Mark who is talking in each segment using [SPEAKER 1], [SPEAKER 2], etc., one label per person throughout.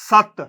[SPEAKER 1] 7,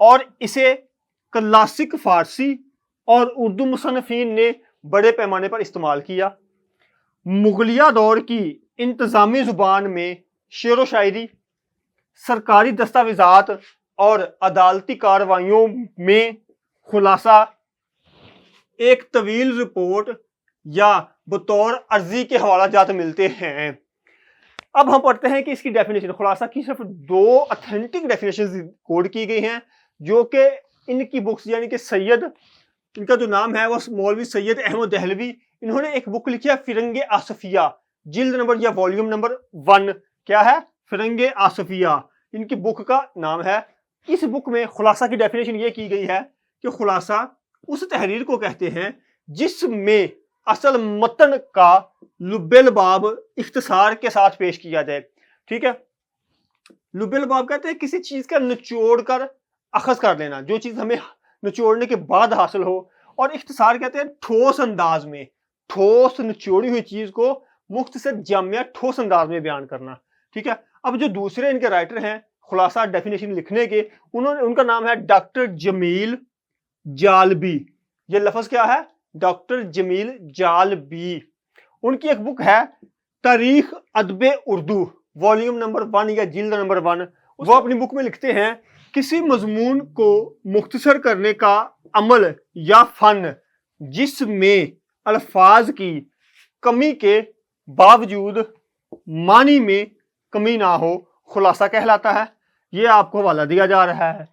[SPEAKER 1] اور اسے کلاسک فارسی اور اردو مصنفین نے بڑے پیمانے پر استعمال کیا۔ مغلیہ دور کی انتظامی زبان میں شعر و شاعری، سرکاری دستاویزات اور عدالتی کارروائیوں میں خلاصہ ایک طویل رپورٹ یا بطور عرضی کے حوالہ جات ملتے ہیں۔ اب ہم پڑھتے ہیں کہ اس کی ڈیفینیشن، خلاصہ کی صرف 2 اتھینٹک ڈیفینیشن کوڈ کی گئی ہیں، جو کہ ان کی بکس یعنی کہ سید، ان کا جو نام ہے وہ مولوی سید احمد دہلوی، انہوں نے ایک بک لکھی ہے فرنگ آصفیہ، جلد نمبر یا والیوم نمبر 1 کیا ہے؟ فرنگ آصفیہ ان کی بک کا نام ہے۔ اس بک میں خلاصہ کی ڈیفینیشن یہ کی گئی ہے کہ خلاصہ اس تحریر کو کہتے ہیں جس میں اصل متن کا لب لباب اختصار کے ساتھ پیش کیا جائے۔ ٹھیک ہے، لب لباب کہتے ہیں کسی چیز کا نچوڑ کر اخذ کر لینا، جو چیز ہمیں نچوڑنے کے بعد حاصل ہو، اور اختصار کہتے ہیں ٹھوس انداز میں، ٹھوس نچوڑی ہوئی چیز کو مختصر جامع ٹھوس انداز میں بیان کرنا۔ ٹھیک ہے، اب جو دوسرے ان کے رائٹر ہیں خلاصہ ڈیفینیشن لکھنے کے، ان کا نام ہے ڈاکٹر جمیل جالبی۔ یہ لفظ کیا ہے؟ ڈاکٹر جمیل جالبی۔ ان کی ایک بک ہے تاریخ ادب اردو، والیوم نمبر 1 یا جلد نمبر 1۔ وہ اپنی بک میں لکھتے ہیں کسی مضمون کو مختصر کرنے کا عمل یا فن جس میں الفاظ کی کمی کے باوجود معنی میں کمی نہ ہو خلاصہ کہلاتا ہے۔ یہ آپ کو حوالہ دیا جا رہا ہے۔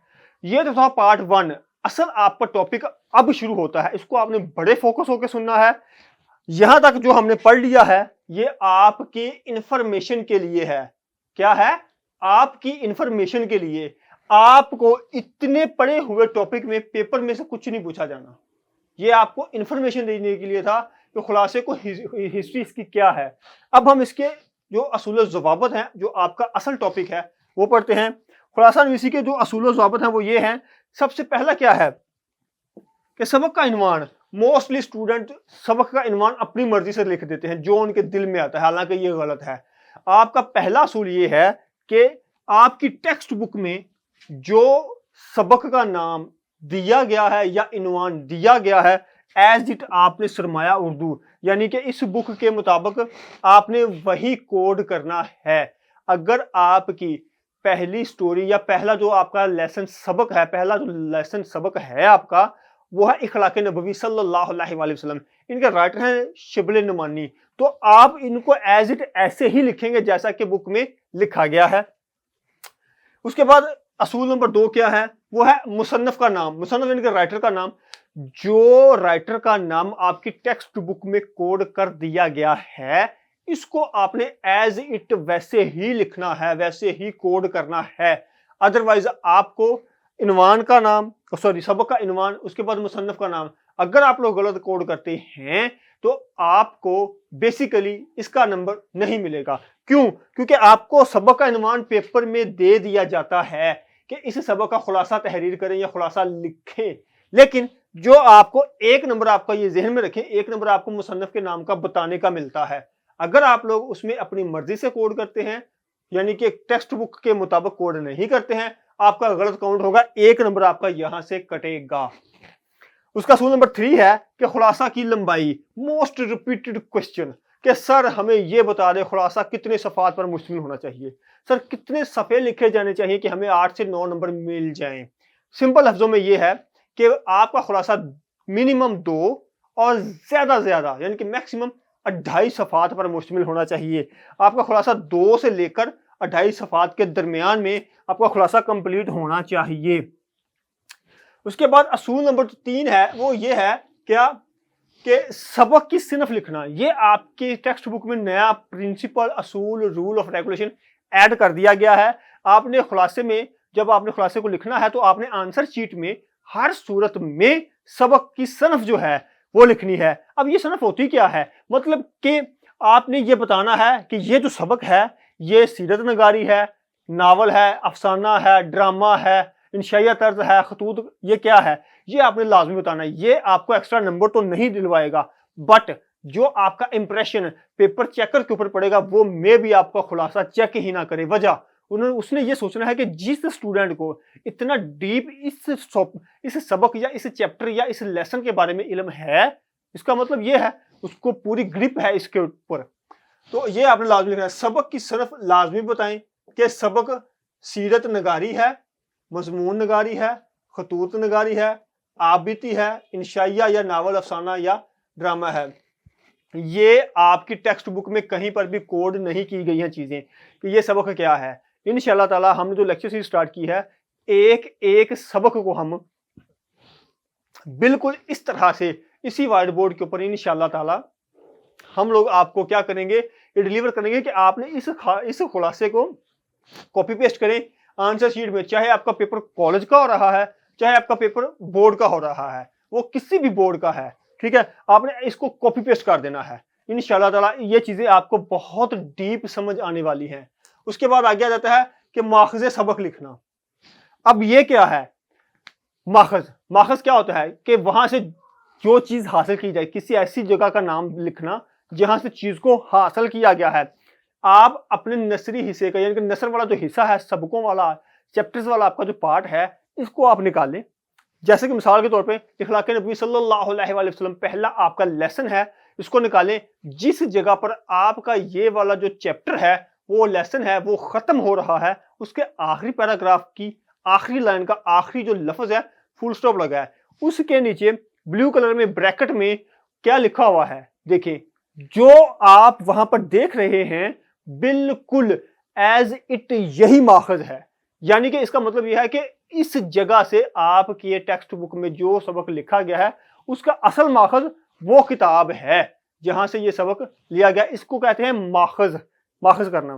[SPEAKER 1] یہ تو تھا پارٹ 1۔ اصل آپ کا ٹاپک اب شروع ہوتا ہے، اس کو آپ نے بڑے فوکس ہو کے سننا ہے۔ یہاں تک جو ہم نے پڑھ لیا ہے یہ آپ کی انفارمیشن کے لیے ہے۔ کیا ہے؟ آپ کی انفارمیشن کے لیے۔ آپ کو اتنے پڑے ہوئے ٹاپک میں پیپر میں سے کچھ نہیں پوچھا جانا۔ یہ آپ کو انفارمیشن دینے کے لیے تھا کہ خلاصے کو ہسٹری اس کی کیا ہے۔ اب ہم اس کے جو اصول و ضوابط ہیں، جو آپ کا اصل ٹاپک ہے، وہ پڑھتے ہیں۔ خلاصہ نویسی کے جو اصول و ضوابط ہیں وہ یہ ہیں۔ سب سے پہلا کیا ہے کہ سبق کا عنوان، موسٹلی اسٹوڈنٹ سبق کا عنوان اپنی مرضی سے لکھ دیتے ہیں جو ان کے دل میں آتا ہے، حالانکہ یہ غلط ہے۔ آپ کا پہلا اصول یہ ہے کہ آپ کی ٹیکسٹ بک میں جو سبق کا نام دیا گیا ہے یا عنوان دیا گیا ہے ایز اٹ آپ نے سرمایہ اردو، یعنی کہ اس بک کے مطابق آپ نے وہی کوڈ کرنا ہے۔ اگر آپ کی پہلی سٹوری یا پہلا جو آپ کا لیسن سبق ہے، پہلا جو لیسن سبق ہے آپ کا، وہ ہے اخلاق نبوی صلی اللہ علیہ وآلہ وسلم، ان کے رائٹر ہیں شبل نعمانی، تو آپ ان کو ایز اٹ ایسے ہی لکھیں گے جیسا کہ بک میں لکھا گیا ہے۔ اس کے بعد اصول نمبر 2 کیا ہے؟ وہ ہے مصنف کا نام، مصنف ان کے رائٹر کا نام۔ جو رائٹر کا نام آپ کی ٹیکسٹ بک میں کوڈ کر دیا گیا ہے، اس کو آپ نے ایز اٹ ویسے ہی لکھنا ہے، ویسے ہی کوڈ کرنا ہے۔ ادروائز آپ کو عنوان کا نام، سبق کا عنوان، اس کے بعد مصنف کا نام، اگر آپ لوگ غلط کوڈ کرتے ہیں تو آپ کو بیسیکلی اس کا نمبر نہیں ملے گا۔ کیوں؟ کیونکہ آپ کو سبق کا عنوان پیپر میں دے دیا جاتا ہے کہ اس سبق کا خلاصہ تحریر کریں یا خلاصہ لکھیں، لیکن جو آپ کو 1 نمبر آپ کا یہ ذہن میں رکھیں، 1 نمبر آپ کو مصنف کے نام کا بتانے کا ملتا ہے۔ اگر آپ لوگ اس میں اپنی مرضی سے کوڈ کرتے ہیں، یعنی کہ ٹیکسٹ بک کے مطابق کوڈ نہیں کرتے ہیں، آپ کا غلط کاؤنٹ ہوگا، 1 نمبر آپ کا یہاں سے کٹے گا۔ اس کا اصول نمبر 3 ہے کہ خلاصہ کی لمبائی، موسٹ ریپیٹڈ کوسچن، کہ سر ہمیں یہ بتا دیں خلاصہ کتنے صفحات پر مشتمل ہونا چاہیے، سر کتنے صفحے لکھے جانے چاہیے کہ ہمیں 8 سے 9 نمبر مل جائیں۔ سمپل لفظوں میں یہ ہے کہ آپ کا خلاصہ منیمم 2 اور زیادہ یعنی کہ میکسیمم 2.5 صفحات پر مشتمل ہونا چاہیے۔ آپ کا خلاصہ 2 سے لے کر 2.5 صفحات کے درمیان میں آپ کا خلاصہ کمپلیٹ ہونا چاہیے۔ اس کے بعد اصول نمبر 3 ہے، وہ یہ ہے کیا کہ سبق کی صنف لکھنا۔ یہ آپ کی ٹیکسٹ بک میں نیا پرنسپل، اصول، رول آف ریگولیشن ایڈ کر دیا گیا ہے۔ آپ نے خلاصے میں، جب آپ نے خلاصے کو لکھنا ہے تو آپ نے آنسر شیٹ میں ہر صورت میں سبق کی صنف جو ہے وہ لکھنی ہے۔ اب یہ صنف ہوتی کیا ہے؟ مطلب کہ آپ نے یہ بتانا ہے کہ یہ جو سبق ہے یہ سیرت نگاری ہے، ناول ہے، افسانہ ہے، ڈرامہ ہے، انشائیہ طرز ہے، خطوط، یہ کیا ہے، یہ آپ نے لازمی بتانا ہے۔ یہ آپ کو ایکسٹرا نمبر تو نہیں دلوائے گا، بٹ جو آپ کا امپریشن پیپر چیکر کے اوپر پڑے گا وہ میں بھی آپ کا خلاصہ چیک ہی نہ کرے۔ وجہ اس نے یہ سوچنا ہے کہ جس اسٹوڈنٹ کو اتنا ڈیپ اس سبق یا اس چیپٹر یا اس لیسن کے بارے میں علم ہے، اس کا مطلب یہ ہے اس کو پوری گرپ ہے اس کے اوپر، تو یہ آپ نے لازمی لکھنا ہے۔ سبق کی صرف لازمی بتائیں کہ سبق سیرت نگاری ہے، مضمون نگاری ہے، خطوط نگاری ہے، آبیتی ہے، انشائیہ یا ناول افسانہ یا ڈرامہ ہے۔ یہ آپ کی ٹیکسٹ بک میں کہیں پر بھی کوڈ نہیں کی گئی ہیں چیزیں کہ یہ سبق کیا ہے۔ انشاءاللہ تعالی ہم نے جو لیکچر سیریز سٹارٹ کی ہے، ایک ایک سبق کو ہم بالکل اس طرح سے اسی وائٹ بورڈ کے اوپر انشاءاللہ تعالی ہم لوگ آپ کو کیا کریں گے، یہ ڈیلیور کریں گے کہ آپ نے اس خلاصے کو کاپی پیسٹ کریں آنسر شیٹ میں، چاہے آپ کا پیپر کالج کا ہو رہا ہے، چاہے آپ کا پیپر بورڈ کا ہو رہا ہے، وہ کسی بھی بورڈ کا ہے، ٹھیک ہے، آپ نے اس کو کاپی پیسٹ کر دینا ہے۔ انشاءاللہ تعالی یہ چیزیں آپ کو بہت ڈیپ سمجھ آنے والی ہیں۔ اس کے بعد آگے آ جاتا ہے کہ ماخذ سبق لکھنا۔ اب یہ کیا ہے ماخذ کیا ہوتا ہے کہ وہاں سے جو چیز حاصل کی جائے، کسی ایسی جگہ کا نام لکھنا جہاں سے چیز کو حاصل کیا گیا ہے۔ آپ اپنے نثری حصے کا، یعنی کہ نثر والا جو حصہ ہے، سبقوں والا، چیپٹرز والا آپ کا جو پارٹ ہے، اس کو آپ نکال لیں۔ جیسے کہ مثال کے طور پہ اخلاق نبی صلی اللہ علیہ وآلہ وسلم پہلا آپ کا لیسن ہے، اس کو نکالیں۔ جس جگہ پر آپ کا یہ والا جو چیپٹر ہے، وہ لیسن ہے، وہ ختم ہو رہا ہے، اس کے آخری پیراگراف کی آخری لائن کا آخری جو لفظ ہے، فل سٹاپ لگا ہے، اس کے نیچے بلیو کلر میں بریکٹ میں کیا لکھا ہوا ہے، دیکھیں جو آپ وہاں پر دیکھ رہے ہیں بالکل ایز اٹ یہی ماخذ ہے۔ یعنی کہ اس کا مطلب یہ ہے کہ اس جگہ سے آپ کی ٹیکسٹ بک میں جو سبق لکھا گیا ہے، اس کا اصل ماخذ وہ کتاب ہے جہاں سے یہ سبق لیا گیا۔ اس کو کہتے ہیں ماخذ کرنا۔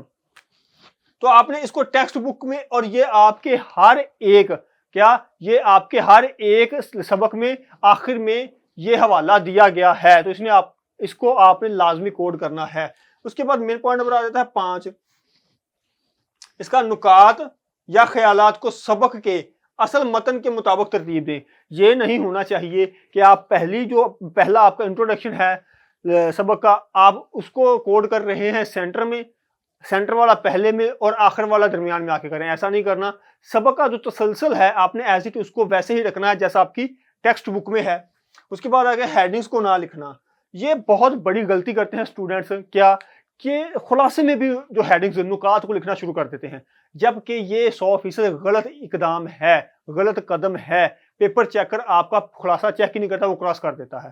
[SPEAKER 1] تو آپ نے اس کو ٹیکسٹ بک میں، اور یہ آپ کے ہر ایک سبق میں آخر میں یہ حوالہ دیا گیا ہے، تو اس کو آپ نے لازمی کوڈ کرنا ہے۔ اس کے بعد مین پوائنٹ نمبر آ جاتا ہے 5، اس کا نکات یا خیالات کو سبق کے اصل متن کے مطابق ترتیب دیں۔ یہ نہیں ہونا چاہیے کہ آپ پہلا آپ کا انٹروڈکشن ہے سبق کا، آپ اس کو کوڈ کر رہے ہیں سینٹر والا پہلے میں اور آخر والا درمیان میں آ کے کریں، ایسا نہیں کرنا۔ سبق کا جو تسلسل ہے آپ نے ایز اٹ اس کو ویسے ہی رکھنا ہے جیسا آپ کی ٹیکسٹ بک میں ہے۔ اس کے بعد آگے ہیڈنگز کو نہ لکھنا۔ یہ بہت بڑی غلطی کرتے ہیں اسٹوڈنٹس، کیا کہ خلاصے میں بھی جو ہیڈنگز نکات کو لکھنا شروع کر دیتے ہیں، جبکہ یہ 100% غلط اقدام ہے، غلط قدم ہے۔ پیپر چیکر آپ کا خلاصہ چیک ہی نہیں کرتا، وہ کراس کر دیتا ہے،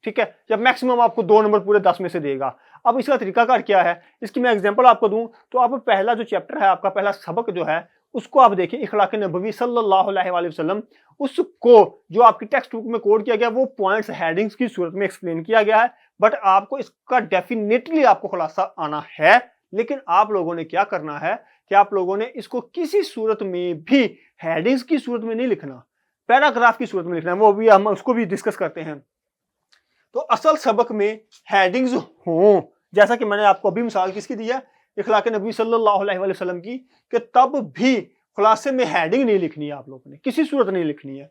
[SPEAKER 1] ٹھیک ہے، جب میکسیمم آپ کو 2 نمبر پورے 10 میں سے دے گا۔ اب اس کا طریقہ کار کیا ہے، اس کی میں ایگزامپل آپ کو دوں تو آپ پہلا جو چیپٹر ہے، آپ کا پہلا سبق جو ہے، اس کو آپ دیکھیں اخلاق نبوی صلی اللہ علیہ وآلہ وسلم، اس کو جو آپ کی ٹیکسٹ بک میں کوڈ کیا گیا وہ پوائنٹس ہیڈنگز کی صورت میں ایکسپلین کیا گیا ہے، بٹ آپ کو اس کا ڈیفینیٹلی آپ کو خلاصہ آنا ہے۔ لیکن آپ لوگوں نے کیا کرنا ہے کہ آپ لوگوں نے اس کو کسی صورت میں بھی ہیڈنگز کی صورت میں نہیں لکھنا، پیراگراف کی صورت میں لکھنا ہے، وہ بھی ہم اس کو بھی ڈسکس کرتے ہیں۔ تو اصل سبق میں ہیڈنگز ہوں، جیسا کہ میں نے آپ کو ابھی مثال کس کی دی ہے، اخلاق نبی صلی اللہ علیہ وآلہ وسلم کی، کہ تب بھی خلاصے میں ہیڈنگ نہیں لکھنی ہے، آپ لوگوں نے کسی صورت نہیں لکھنی ہے۔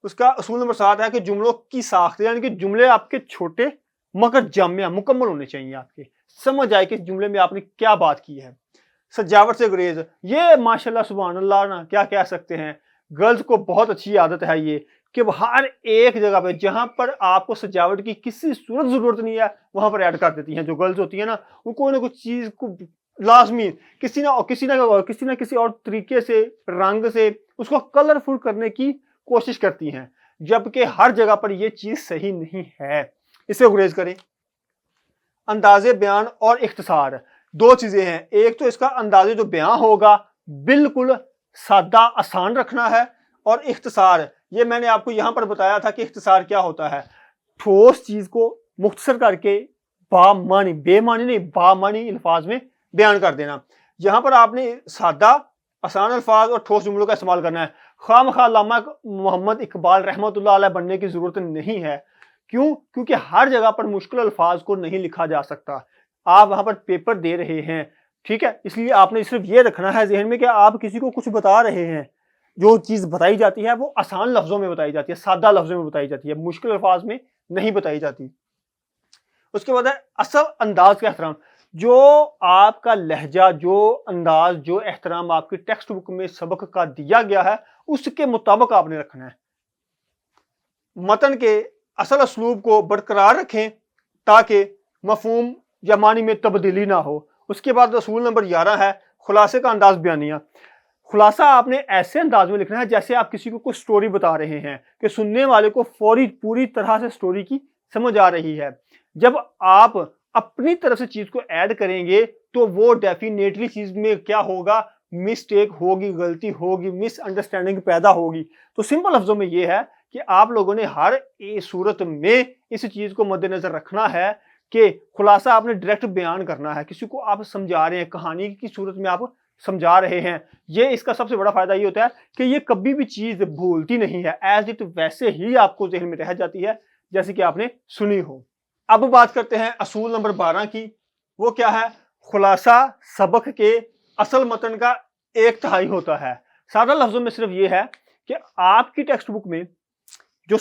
[SPEAKER 1] اس کا اصول نمبر 7 ہے کہ جملوں کی ساخت، یعنی کہ جملے آپ کے چھوٹے مگر جامع مکمل ہونے چاہیے، آپ کے سمجھ آئے کہ اس جملے میں آپ نے کیا بات کی ہے۔ سجاوٹ سے گریز، یہ ماشاءاللہ سبحان اللہ نا کیا کہہ سکتے ہیں، گرلز کو بہت اچھی عادت ہے یہ، کہ ہر ایک جگہ پہ جہاں پر آپ کو سجاوٹ کی کسی صورت ضرورت نہیں ہے وہاں پر ایڈ کر دیتی ہیں۔ جو گرلز ہوتی ہیں نا، وہ کوئی نہ کوئی چیز کو لازمی کسی نہ کسی اور طریقے سے، رنگ سے اس کو کلرفل کرنے کی کوشش کرتی ہیں، جبکہ ہر جگہ پر یہ چیز صحیح نہیں ہے۔ اسے گریز کریں۔ انداز بیان اور اختصار، 2 چیزیں ہیں، ایک تو اس کا انداز جو بیان ہوگا بالکل سادہ آسان رکھنا ہے، اور اختصار، یہ میں نے آپ کو یہاں پر بتایا تھا کہ اختصار کیا ہوتا ہے، ٹھوس چیز کو مختصر کر کے بے معنی نہیں، با معنی الفاظ میں بیان کر دینا۔ یہاں پر آپ نے سادہ آسان الفاظ اور ٹھوس جملوں کا استعمال کرنا ہے۔ خواہ مخواہ علامہ محمد اقبال رحمۃ اللہ علیہ بننے کی ضرورت نہیں ہے۔ کیوں؟ کیونکہ ہر جگہ پر مشکل الفاظ کو نہیں لکھا جا سکتا، آپ وہاں پر پیپر دے رہے ہیں، ٹھیک ہے، اس لیے آپ نے صرف یہ رکھنا ہے ذہن میں کہ آپ کسی کو کچھ بتا رہے ہیں، جو چیز بتائی جاتی ہے وہ آسان لفظوں میں بتائی جاتی ہے، سادہ لفظوں میں بتائی جاتی ہے، مشکل الفاظ میں نہیں بتائی جاتی۔ اس کے بعد ہے اصل انداز کا احترام، جو آپ کا لہجہ، جو انداز، جو احترام آپ کی ٹیکسٹ بک میں سبق کا دیا گیا ہے اس کے مطابق آپ نے رکھنا ہے۔ متن کے اصل اسلوب کو برقرار رکھیں تاکہ مفہوم یا معنی میں تبدیلی نہ ہو۔ اس کے بعد اصول نمبر 11 ہے خلاصے کا انداز بیانیہ۔ خلاصہ آپ نے ایسے انداز میں لکھنا ہے جیسے آپ کسی کو کوئی سٹوری بتا رہے ہیں کہ سننے والے کو فوری پوری طرح سے سٹوری کی سمجھ آ رہی ہے۔ جب آپ اپنی طرف سے چیز کو ایڈ کریں گے تو وہ ڈیفینیٹلی چیز میں کیا ہوگا، مسٹیک ہوگی، غلطی ہوگی، مس انڈرسٹینڈنگ پیدا ہوگی۔ تو سمپل لفظوں میں یہ ہے کہ آپ لوگوں نے ہر صورت میں اس چیز کو مد نظر رکھنا ہے کہ خلاصہ آپ نے ڈائریکٹ بیان کرنا ہے۔ کسی کو آپ سمجھا رہے ہیں، کہانی کی صورت میں آپ سمجھا رہے ہیں، یہ اس کا سب سے بڑا فائدہ یہ ہوتا ہے کہ یہ کبھی بھی چیز بھولتی نہیں ہے، ایز اٹ ویسے ہی آپ کو ذہن میں رہ جاتی ہے جیسے کہ آپ نے سنی ہو۔ اب بات کرتے ہیں اصول نمبر 12 کی۔ وہ کیا ہے؟ خلاصہ سبق کے اصل متن کا 1/3 ہوتا ہے۔ سادہ لفظوں میں صرف یہ ہے کہ آپ کی ٹیکسٹ بک میں جو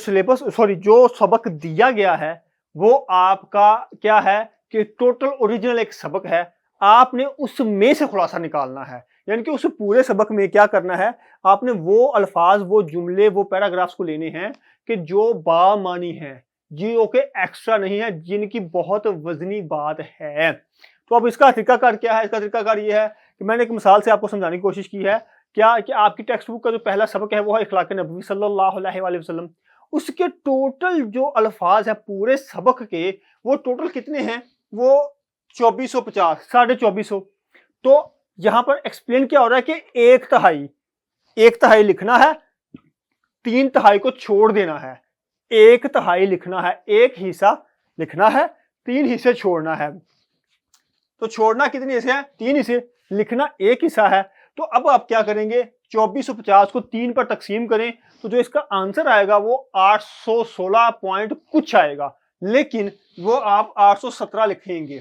[SPEAKER 1] جو سبق دیا گیا ہے وہ آپ کا کیا ہے کہ ٹوٹل اوریجنل ایک سبق ہے، آپ نے اس میں سے خلاصہ نکالنا ہے۔ یعنی کہ اس پورے سبق میں کیا کرنا ہے، آپ نے وہ الفاظ، وہ جملے، وہ پیراگرافز کو لینے ہیں کہ جو بامعنی ہیں، جو کہ ایکسٹرا نہیں ہے، جن کی بہت وزنی بات ہے۔ تو اب اس کا طریقہ کار کیا ہے؟ اس کا طریقہ کار یہ ہے کہ میں نے ایک مثال سے آپ کو سمجھانے کی کوشش کی ہے کیا کہ آپ کی ٹیکسٹ بک کا جو پہلا سبق ہے وہ ہے اخلاق نبوی صلی اللہ علیہ وآلہ وسلم۔ اس کے ٹوٹل جو الفاظ ہیں پورے سبق کے، وہ ٹوٹل کتنے ہیں؟ وہ 2450، 2450۔ تو یہاں پر ایکسپلین کیا ہو رہا ہے کہ 1/3 لکھنا ہے، 3/3 کو چھوڑ دینا ہے۔ 1/3 لکھنا ہے، ایک حصہ لکھنا ہے، 3 حصے چھوڑنا ہے۔ تو چھوڑنا کتنے حصے ہیں؟ 3 حصے، لکھنا ایک حصہ ہے۔ تو اب آپ کیا کریں گے؟ 2450 کو 3 پر تقسیم کریں تو جو اس کا آنسر آئے گا وہ 816 پوائنٹ کچھ آئے گا، لیکن وہ آپ 817 لکھیں گے۔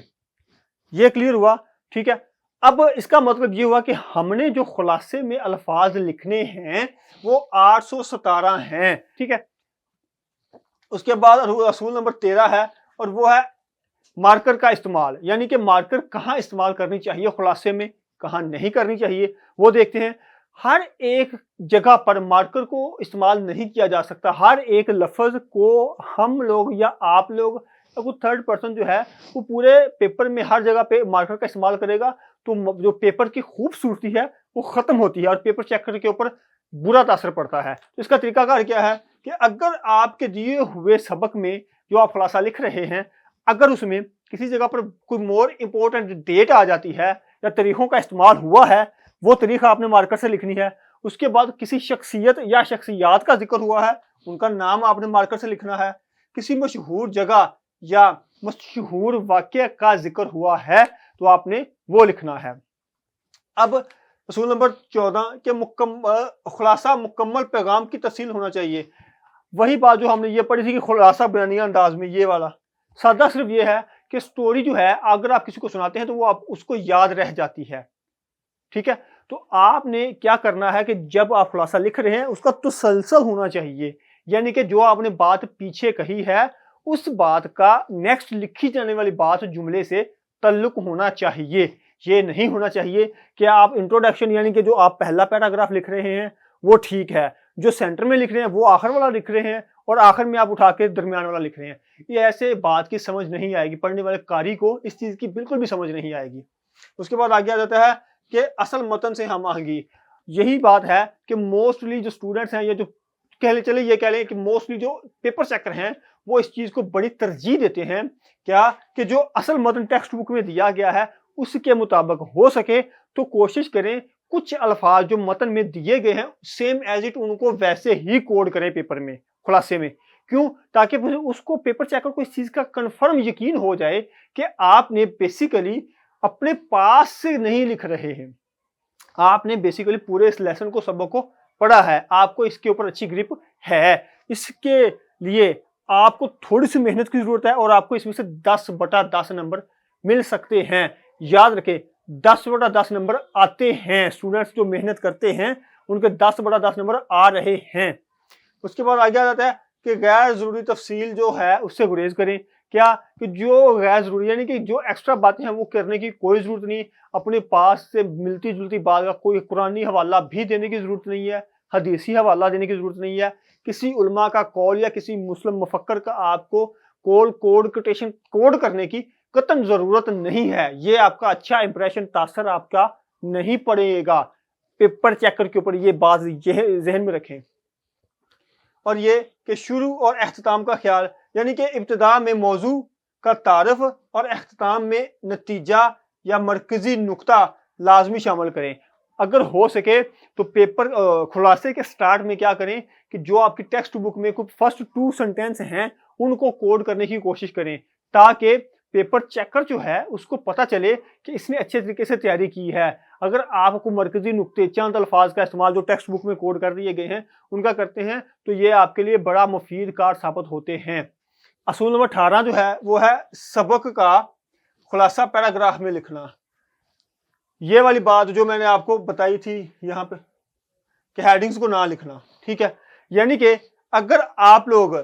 [SPEAKER 1] یہ کلیئر ہوا؟ ٹھیک ہے۔ اب اس کا مطلب یہ ہوا کہ ہم نے جو خلاصے میں الفاظ لکھنے ہیں وہ 817 ہیں۔ ٹھیک ہے۔ اس کے بعد اصول نمبر 13 ہے اور وہ ہے مارکر کا استعمال، یعنی کہ مارکر کہاں استعمال کرنی چاہیے خلاصے میں، کہاں نہیں کرنی چاہیے، وہ دیکھتے ہیں۔ ہر ایک جگہ پر مارکر کو استعمال نہیں کیا جا سکتا۔ ہر ایک لفظ کو ہم لوگ یا آپ لوگ یا کوئی تھرڈ پرسن جو ہے وہ پورے پیپر میں ہر جگہ پہ مارکر کا استعمال کرے گا تو جو پیپر کی خوبصورتی ہے وہ ختم ہوتی ہے اور پیپر چیکر کے اوپر برا تاثر پڑتا ہے۔ تو اس کا طریقہ کار کیا ہے کہ اگر آپ کے دیے ہوئے سبق میں جو آپ خلاصہ لکھ رہے ہیں، اگر اس میں کسی جگہ پر کوئی مور امپورٹنٹ ڈیٹ آ جاتی ہے یا تاریخوں کا استعمال ہوا ہے، وہ تاریخ آپ نے مارکر سے لکھنی ہے۔ اس کے بعد کسی شخصیت یا شخصیات کا ذکر ہوا ہے، ان کا نام آپ نے مارکر سے لکھنا ہے۔ کسی مشہور جگہ یا مشہور واقعہ کا ذکر ہوا ہے تو آپ نے وہ لکھنا ہے۔ اب اصول نمبر 14 کہ خلاصہ مکمل پیغام کی تفصیل ہونا چاہیے۔ وہی بات جو ہم نے یہ پڑھی تھی کہ خلاصہ بیانیہ انداز میں، یہ والا سادہ صرف یہ ہے کہ سٹوری جو ہے اگر آپ کسی کو سناتے ہیں تو وہ آپ اس کو یاد رہ جاتی ہے۔ ٹھیک ہے۔ تو آپ نے کیا کرنا ہے کہ جب آپ خلاصہ لکھ رہے ہیں اس کا تسلسل ہونا چاہیے، یعنی کہ جو آپ نے بات پیچھے کہی ہے اس بات کا نیکسٹ لکھی جانے والی بات جملے سے تعلق ہونا چاہیے۔ یہ نہیں ہونا چاہیے کہ آپ انٹروڈکشن یعنی کہ جو آپ پہلا پیراگراف لکھ رہے ہیں وہ ٹھیک ہے، جو سینٹر میں لکھ رہے ہیں وہ آخر والا لکھ رہے ہیں اور آخر میں آپ اٹھا کے درمیان والا لکھ رہے ہیں۔ یہ ایسے بات کی سمجھ نہیں آئے گی، پڑھنے والے قاری کو اس چیز کی بالکل بھی سمجھ نہیں آئے گی۔ اس کے بعد آگے آ جاتا ہے کہ اصل متن سے ہم آہنگی۔ یہی بات ہے کہ موسٹلی جو اسٹوڈنٹس ہیں یا جو یہ کہہ لیں کہ موسٹلی جو پیپر چیکر ہیں وہ اس چیز کو بڑی ترجیح دیتے ہیں کیا کہ جو اصل متن ٹیکسٹ بک میں دیا گیا ہے اس کے مطابق ہو سکے تو کوشش کریں کچھ الفاظ جو متن میں دیے گئے ہیں سیم ایز اٹ ان کو ویسے ہی کوڈ کریں پیپر میں، خلاصے میں۔ کیوں؟ تاکہ اس کو پیپر چیکر کو اس چیز کا کنفرم یقین ہو جائے کہ آپ نے بیسیکلی اپنے پاس سے نہیں لکھ رہے ہیں، آپ نے بیسیکلی پورے اس لیسن کو سبق کو پڑھا ہے، آپ کو اس کے اوپر اچھی گرپ ہے۔ اس کے لیے آپ کو تھوڑی سی محنت کی ضرورت ہے اور آپ کو اس میں سے 10/10 نمبر مل سکتے ہیں۔ یاد رکھیں 10/10 نمبر آتے ہیں، اسٹوڈنٹس جو محنت کرتے ہیں ان کے 10/10 نمبر آ رہے ہیں۔ اس کے بعد آگے آ جاتا ہے کہ غیر ضروری تفصیل جو ہے اس سے گریز کریں کیا کہ جو غیر ضروری یعنی کہ جو ایکسٹرا باتیں ہیں وہ کرنے کی کوئی ضرورت نہیں، اپنے پاس سے ملتی جلتی بات کا کوئی قرآنی حوالہ بھی دینے کی ضرورت نہیں ہے، حدیثی حوالہ دینے کی ضرورت نہیں ہے، کسی علماء کا قول یا کسی مسلم مفکر کا آپ کو کوٹیشن کوڈ کرنے کی قطعاً ضرورت نہیں ہے۔ یہ آپ کا اچھا امپریشن تاثر آپ کا نہیں پڑے گا پیپر چیکر کے اوپر، یہ بات ذہن میں رکھیں۔ اور یہ کہ شروع اور اختتام کا خیال، یعنی کہ ابتدا میں موضوع کا تعارف اور اختتام میں نتیجہ یا مرکزی نقطہ لازمی شامل کریں۔ اگر ہو سکے تو پیپر خلاصے کے سٹارٹ میں کیا کریں کہ جو آپ کی ٹیکسٹ بک میں کوئی فرسٹ 2 سینٹینس ہیں ان کو کوڈ کرنے کی کوشش کریں، تاکہ پیپر چیکر جو ہے اس کو پتہ چلے کہ اس نے اچھے طریقے سے تیاری کی ہے۔ اگر آپ کو مرکزی نقطے چند الفاظ کا استعمال جو ٹیکسٹ بک میں کوڈ کر دیے گئے ہیں ان کا کرتے ہیں تو یہ آپ کے لیے بڑا مفید کار ثابت ہوتے ہیں۔ اصول نمبر 18 جو ہے وہ ہے سبق کا خلاصہ پیراگراف میں لکھنا۔ یہ والی بات جو میں نے آپ کو بتائی تھی یہاں پہ کہ ہیڈنگز کو نہ لکھنا، ٹھیک ہے، یعنی کہ اگر آپ لوگ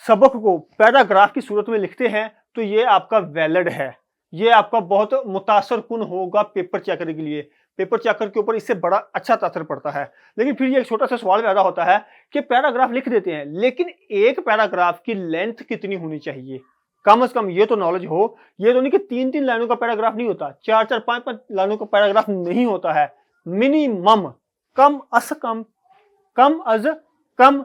[SPEAKER 1] سبق کو پیراگراف کی صورت میں لکھتے ہیں تو یہ آپ کا ویلڈ ہے، یہ آپ کا بہت متاثر کن ہوگا پیپر چیکر کے لیے، پیپر چیکر کے اوپر اس سے بڑا اچھا تاثر پڑتا ہے۔ لیکن پھر یہ ایک چھوٹا سا سوال پیدا ہوتا ہے کہ پیراگراف لکھ دیتے ہیں لیکن ایک پیراگراف کی لینتھ کتنی ہونی چاہیے؟ کم از کم یہ تو نالج ہو، یہ تو نہیں کہ 3 لائنوں کا پیراگراف نہیں ہوتا، 4 5 لائنوں کا پیراگراف نہیں ہوتا ہے، منیمم کم از کم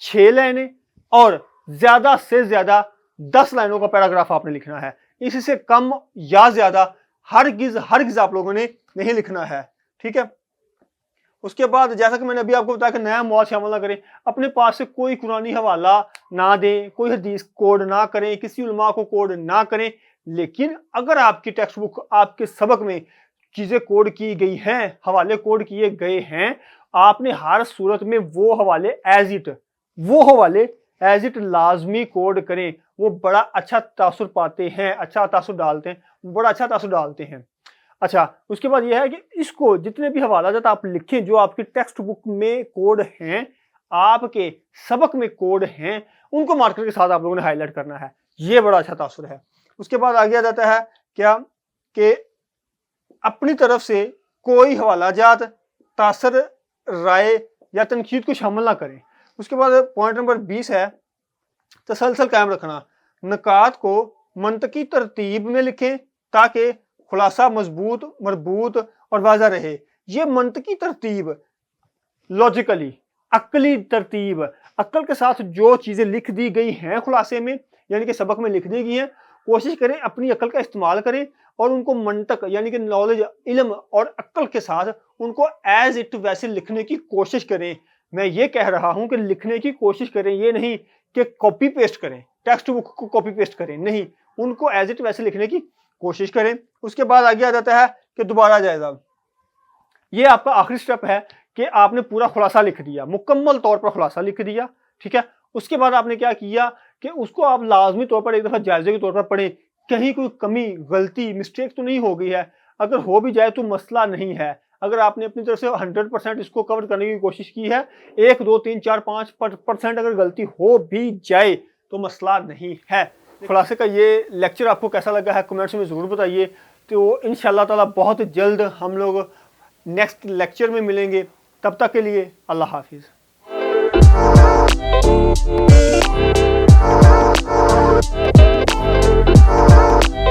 [SPEAKER 1] 6 لائنیں اور زیادہ سے زیادہ 10 لائنوں کا پیراگراف آپ نے لکھنا ہے، اس سے کم یا زیادہ ہرگز آپ لوگوں نے نہیں لکھنا ہے، ٹھیک ہے۔ اس کے بعد جیسا کہ میں نے ابھی آپ کو بتایا کہ نیا مواد شامل نہ کریں، اپنے پاس سے کوئی قرآنی حوالہ نہ دیں، کوئی حدیث کوڈ نہ کریں، کسی علماء کو کوڈ نہ کریں، لیکن اگر آپ کی ٹیکسٹ بک آپ کے سبق میں چیزیں کوڈ کی گئی ہیں، حوالے کوڈ کیے گئے ہیں، آپ نے ہر صورت میں وہ حوالے ایز اٹ لازمی کوڈ کریں، وہ بڑا اچھا تاثر پاتے ہیں، اچھا تاثر ڈالتے ہیں۔ اچھا، اس کے بعد یہ ہے کہ اس کو جتنے بھی حوالہ جات آپ لکھیں جو آپ کی ٹیکسٹ بک میں کوڈ ہیں، آپ کے سبق میں کوڈ ہیں، ان کو مارکر کے ساتھ آپ لوگوں نے ہائی لائٹ کرنا ہے، یہ بڑا اچھا تاثر ہے۔ اس کے بعد آگے جاتا ہے کیا کہ اپنی طرف سے کوئی حوالہ جات تاثر، رائے یا تنقید کو شامل نہ کریں۔ اس کے بعد پوائنٹ نمبر 20 ہے تسلسل قائم رکھنا، نکات کو منطقی ترتیب میں لکھیں تاکہ خلاصہ مضبوط، مربوط اور واضح رہے۔ یہ منطقی ترتیب، لاجیکلی، عقلی ترتیب، عقل کے ساتھ جو چیزیں لکھ دی گئی ہیں خلاصے میں یعنی کہ سبق میں لکھ دی گئی ہیں، کوشش کریں اپنی عقل کا استعمال کریں اور ان کو منطق یعنی کہ نالج، علم اور عقل کے ساتھ ان کو ایز اٹ ویسے لکھنے کی کوشش کریں۔ میں یہ کہہ رہا ہوں کہ لکھنے کی کوشش کریں، یہ نہیں کہ کاپی پیسٹ کریں، ٹیکسٹ بک کو کاپی پیسٹ کریں، نہیں، ان کو ایز اٹ ویسے لکھنے کی کوشش کریں۔ اس کے بعد آگے آ جاتا ہے کہ دوبارہ جائزہ، یہ آپ کا آخری سٹیپ ہے کہ آپ نے پورا خلاصہ لکھ دیا، مکمل طور پر خلاصہ لکھ دیا، ٹھیک ہے۔ اس کے بعد آپ نے کیا کیا کہ اس کو آپ لازمی طور پر ایک دفعہ جائزے کے طور پر پڑھیں، کہیں کوئی کمی، غلطی، مسٹیک تو نہیں ہو گئی ہے، اگر ہو بھی جائے تو مسئلہ نہیں ہے، اگر آپ نے اپنی طرف سے 100% اس کو کور کرنے کی کوشش کی ہے، 1 2 3 4 5% اگر غلطی ہو بھی جائے تو مسئلہ نہیں ہے۔ خلاصے کا یہ لیکچر آپ کو کیسا لگا ہے کمنٹس میں ضرور بتائیے، تو انشاءاللہ تعالیٰ بہت جلد ہم لوگ نیکسٹ لیکچر میں ملیں گے، تب تک کے لیے اللہ حافظ۔